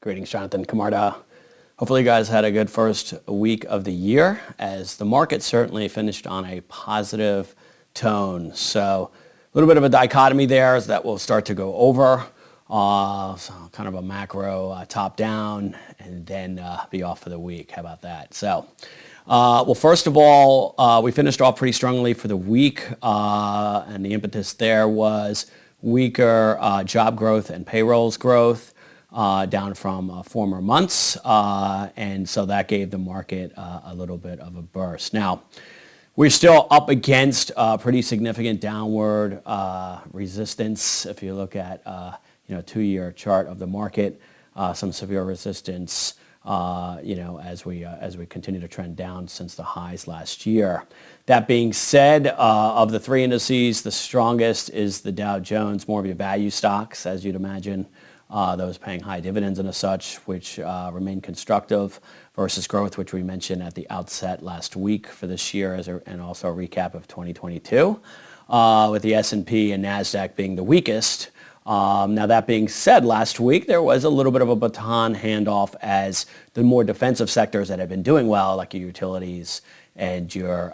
Greetings, Jonathan. Camarda. Hopefully you guys had a good first week of the year as the market certainly finished on a positive tone. So a little bit of a dichotomy there is that we'll start to go over. So kind of a macro top down and then be off for the week. How about that? So, well, first of all, we finished off pretty strongly for the week. And the impetus there was weaker job growth and payrolls growth. Down from former months, and so that gave the market a little bit of a burst. Now, we're still up against pretty significant downward resistance. If you look at 2-year chart of the market, some severe resistance, as we continue to trend down since the highs last year. That being said, of the three indices, the strongest is the Dow Jones, more of your value stocks, as you'd imagine. Those paying high dividends and as such, which remain constructive versus growth, which we mentioned at the outset last week for this year, and also a recap of 2022, with the S&P and NASDAQ being the weakest. Now, that being said, last week there was a little bit of a baton handoff as the more defensive sectors that have been doing well, like your utilities and your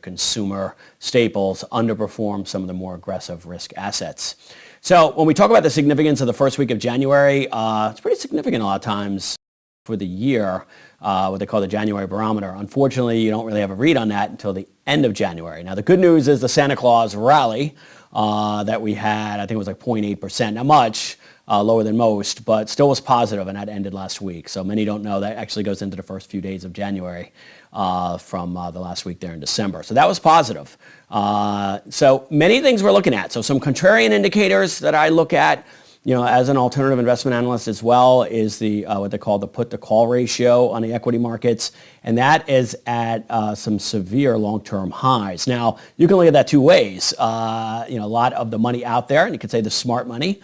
consumer staples, underperformed some of the more aggressive risk assets. So when we talk about the significance of the first week of January, it's pretty significant a lot of times for the year, what they call the January barometer. Unfortunately, you don't really have a read on that until the end of January. Now, the good news is the Santa Claus rally that we had, I think it was like 0.8%. Not much, lower than most, but still was positive, and that ended last week. So many don't know that actually goes into the first few days of January from the last week there in December. So that was positive. So many things we're looking at. So some contrarian indicators that I look at, as an alternative investment analyst as well, is the what they call the put-to-call ratio on the equity markets, and that is at some severe long-term highs. Now, you can look at that two ways. A lot of the money out there, and you could say the smart money,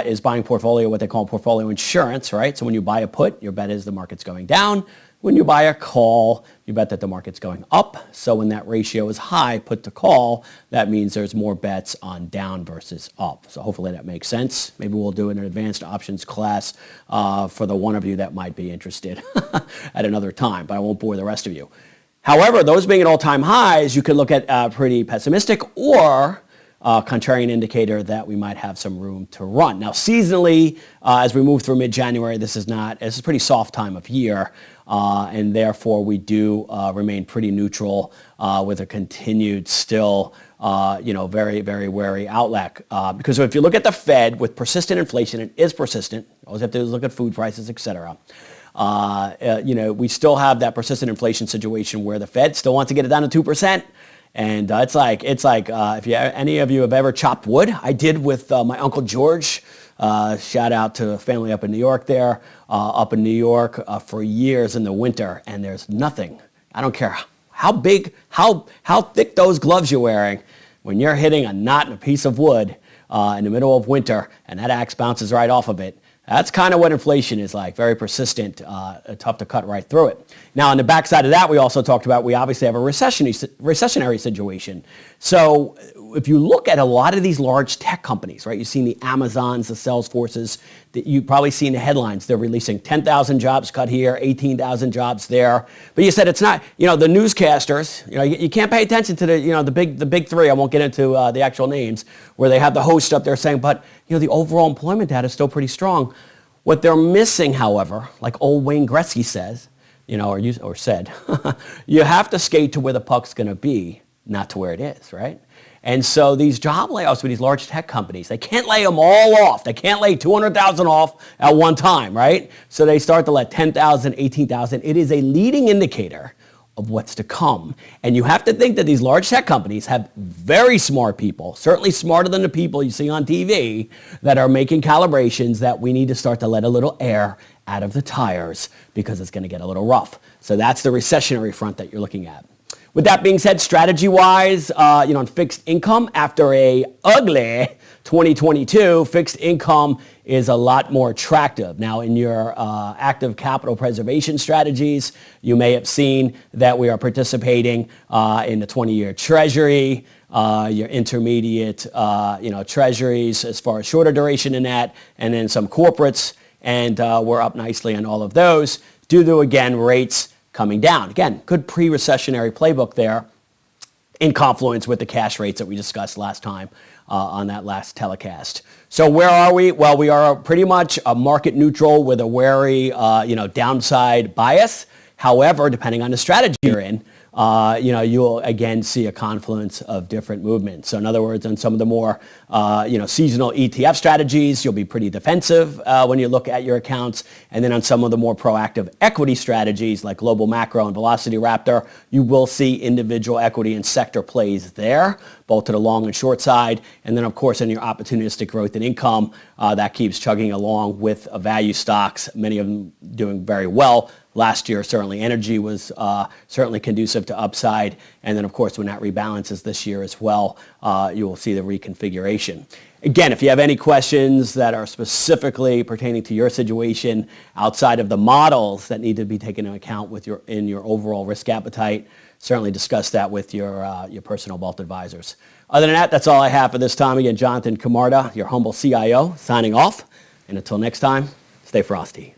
is buying portfolio, what they call portfolio insurance, right? So when you buy a put, your bet is the market's going down. When you buy a call, you bet that the market's going up. So when that ratio is high, put to call, that means there's more bets on down versus up. So hopefully that makes sense. Maybe we'll do an advanced options class for the one of you that might be interested at another time, but I won't bore the rest of you. However, those being at all-time highs, you could look at pretty pessimistic or contrarian indicator that we might have some room to run. Now, seasonally, as we move through mid-January, this is a pretty soft time of year. And therefore, we do remain pretty neutral with a continued still, very, very wary outlook. Because if you look at the Fed with persistent inflation, it is persistent. Always have to look at food prices, et cetera. We still have that persistent inflation situation where the Fed still wants to get it down to 2%. And it's like if any of you have ever chopped wood, I did with my Uncle George. Shout out to a family up in New York there, for years in the winter, and there's nothing. I don't care how big, how thick those gloves you're wearing, when you're hitting a knot in a piece of wood in the middle of winter, and that axe bounces right off of it. That's kind of what inflation is like, very persistent, tough to cut right through it. Now, on the backside of that, we also talked about we obviously have a recessionary situation. So if you look at a lot of these large tech companies, right, you've seen the Amazons, the Salesforces, that you've probably seen the headlines. They're releasing 10,000 jobs cut here, 18,000 jobs there. But you said it's not, the newscasters, you can't pay attention to the big three. I won't get into the actual names, where they have the host up there saying, but the overall employment data is still pretty strong. What they're missing, however, like old Wayne Gretzky says, or said, you have to skate to where the puck's going to be, not to where it is, right? And so these job layoffs with these large tech companies, they can't lay them all off. They can't lay 200,000 off at one time, right? So they start to let 10,000, 18,000. It is a leading indicator of what's to come. And you have to think that these large tech companies have very smart people, certainly smarter than the people you see on TV, that are making calibrations that we need to start to let a little air out of the tires because it's going to get a little rough. So that's the recessionary front that you're looking at. With that being said, strategy-wise, on fixed income, after a ugly 2022, fixed income is a lot more attractive. Now, in your active capital preservation strategies, you may have seen that we are participating in the 20-year Treasury, your intermediate, treasuries as far as shorter duration in that, and then some corporates. and we're up nicely on all of those due to, again, rates coming down. Again, good pre-recessionary playbook there in confluence with the cash rates that we discussed last time on that last telecast. So where are we? Well, we are pretty much a market neutral with a wary, downside bias. However, depending on the strategy you're in, you'll again see a confluence of different movements. So in other words, on some of the more, seasonal ETF strategies, you'll be pretty defensive when you look at your accounts. And then on some of the more proactive equity strategies like Global Macro and Velocity Raptor, you will see individual equity and sector plays there, both to the long and short side. And then, of course, in your opportunistic growth and income, that keeps chugging along with value stocks, many of them doing very well. Last year, certainly energy was certainly conducive to upside. And then, of course, when that rebalances this year as well, you will see the reconfiguration. Again, if you have any questions that are specifically pertaining to your situation outside of the models that need to be taken into account in your overall risk appetite, certainly discuss that with your personal wealth advisors. Other than that, that's all I have for this time. Again, Jonathan Camarda, your humble CIO, signing off. And until next time, stay frosty.